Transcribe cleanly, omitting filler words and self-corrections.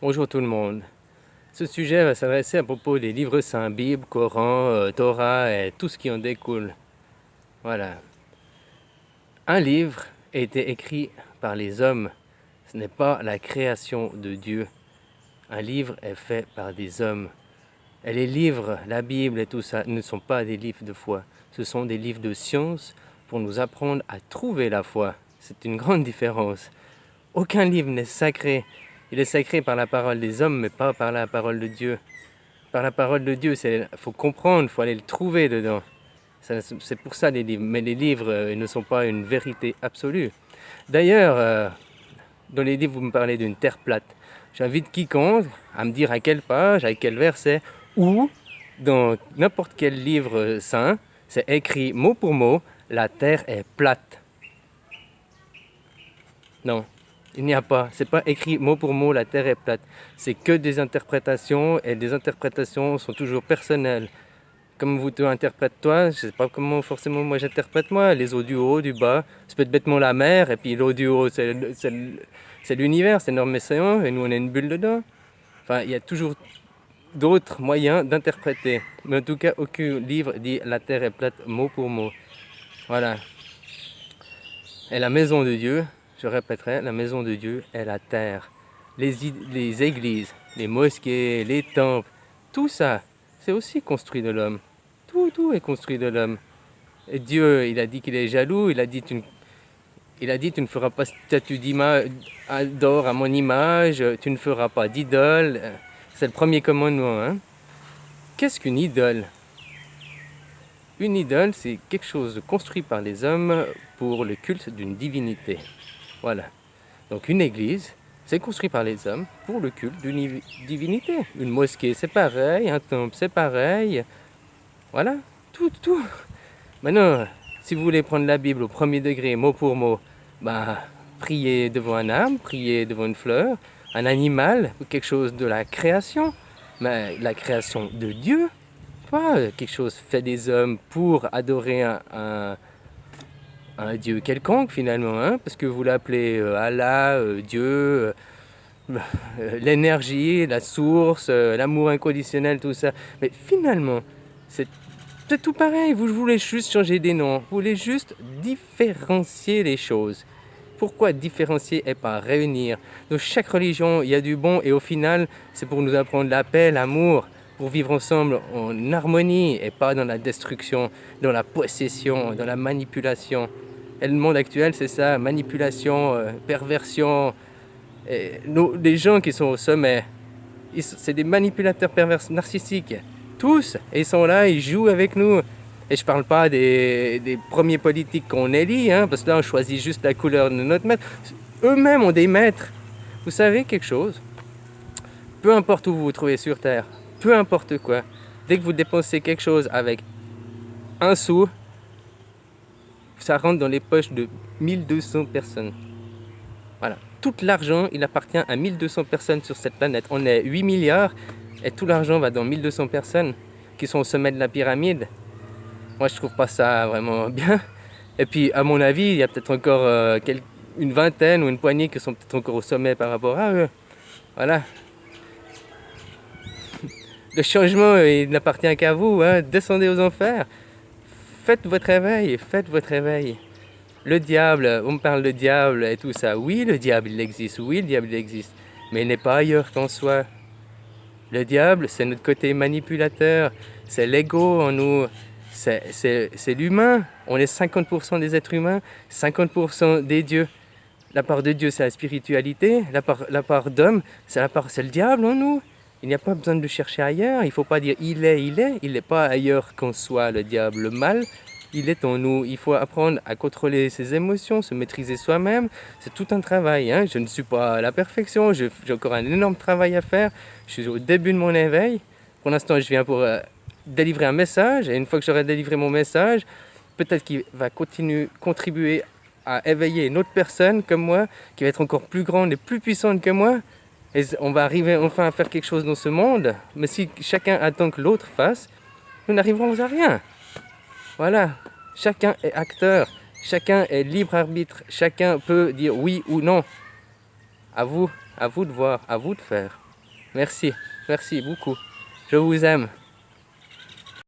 Bonjour tout le monde. Ce sujet va s'adresser à propos des livres saints, Bible, Coran, Torah et tout ce qui en découle. Voilà. Un livre a été écrit par les hommes. Ce n'est pas la création de Dieu. Un livre est fait par des hommes. Et les livres, la Bible et tout ça, ne sont pas des livres de foi. Ce sont des livres de science pour nous apprendre à trouver la foi. C'est une grande différence. Aucun livre n'est sacré. Il est sacré par la parole des hommes, mais pas par la parole de Dieu. Par la parole de Dieu, il faut comprendre, il faut aller le trouver dedans. C'est pour ça les livres. Mais les livres ne sont pas une vérité absolue. D'ailleurs, dans les livres, vous me parlez d'une terre plate. J'invite quiconque à me dire à quelle page, à quel verset, ou dans n'importe quel livre saint, c'est écrit mot pour mot, la terre est plate. Non, il n'y a pas. C'est pas écrit mot pour mot, la terre est plate. C'est que des interprétations et des interprétations sont toujours personnelles. Comme vous te interprètes toi, je sais pas comment forcément moi j'interprète moi. Les eaux du haut, du bas, c'est peut-être bêtement la mer et puis l'eau du haut c'est l'univers, c'est énorme océan et nous on est une bulle dedans. Enfin, il y a toujours d'autres moyens d'interpréter. Mais en tout cas, aucun livre dit la terre est plate mot pour mot. Voilà. Et la maison de Dieu, je répéterai, la maison de Dieu est la terre. Les églises, les mosquées, les temples, tout ça, c'est aussi construit de l'homme. Tout est construit de l'homme. Et Dieu, il a dit qu'il est jaloux, il a dit tu ne feras pas statue d'or à mon image, tu ne feras pas d'idole. C'est le premier commandement. Hein. Qu'est-ce qu'une idole? Une idole, c'est quelque chose construit par les hommes pour le culte d'une divinité. Voilà. Donc une église, c'est construit par les hommes pour le culte d'une divinité. Une mosquée, c'est pareil. Un temple, c'est pareil. Voilà. Tout. Maintenant, si vous voulez prendre la Bible au premier degré, mot pour mot, priez devant un arbre, priez devant une fleur, un animal, quelque chose de la création. Mais la création de Dieu, pas quelque chose fait des hommes pour adorer un Dieu quelconque finalement, hein, parce que vous l'appelez Allah, Dieu, l'énergie, la source, l'amour inconditionnel, tout ça. Mais finalement, c'est tout pareil, vous voulez juste changer des noms, vous voulez juste différencier les choses. Pourquoi différencier et pas réunir? Dans chaque religion, il y a du bon et au final, c'est pour nous apprendre la paix, l'amour, pour vivre ensemble en harmonie et pas dans la destruction, dans la possession, dans la manipulation. Et le monde actuel, c'est ça, manipulation, perversion. Les gens qui sont au sommet, c'est des manipulateurs pervers narcissiques. Tous, et ils sont là, ils jouent avec nous. Et je parle pas des premiers politiques qu'on élit, hein, parce que là on choisit juste la couleur de notre maître. Eux-mêmes ont des maîtres. Vous savez quelque chose? Peu importe où vous vous trouvez sur Terre, peu importe quoi, dès que vous dépensez quelque chose avec un sou, ça rentre dans les poches de 1200 personnes. Voilà. Tout l'argent, il appartient à 1200 personnes sur cette planète. On est 8 milliards et tout l'argent va dans 1200 personnes qui sont au sommet de la pyramide. Moi, je trouve pas ça vraiment bien. Et puis, à mon avis, il y a peut-être encore une vingtaine ou une poignée qui sont peut-être encore au sommet par rapport à eux. Voilà. Le changement, il n'appartient qu'à vous. Hein. Descendez aux enfers. Faites votre réveil. Faites votre réveil. Le diable, on me parle de diable et tout ça. Oui, le diable, il existe. Oui, le diable, il existe. Mais il n'est pas ailleurs qu'en soi. Le diable, c'est notre côté manipulateur. C'est l'ego en nous. C'est l'humain. On est 50% des êtres humains, 50% des dieux. La part de Dieu, c'est la spiritualité. La part d'homme, c'est le diable en nous. Il n'y a pas besoin de le chercher ailleurs. Il ne faut pas dire il est. Il n'est pas ailleurs qu'en soi, le diable. Le mal, il est en nous. Il faut apprendre à contrôler ses émotions, se maîtriser soi-même. C'est tout un travail. Hein. Je ne suis pas à la perfection. J'ai encore un énorme travail à faire. Je suis au début de mon éveil. Pour l'instant, je viens pour délivrer un message. Et une fois que j'aurai délivré mon message, peut-être qu'il va contribuer à éveiller une autre personne comme moi, qui va être encore plus grande et plus puissante que moi. Et on va arriver enfin à faire quelque chose dans ce monde. Mais si chacun attend que l'autre fasse, nous n'arriverons à rien. Voilà. Chacun est acteur. Chacun est libre arbitre. Chacun peut dire oui ou non. À vous de voir, à vous de faire. Merci, merci beaucoup. Je vous aime.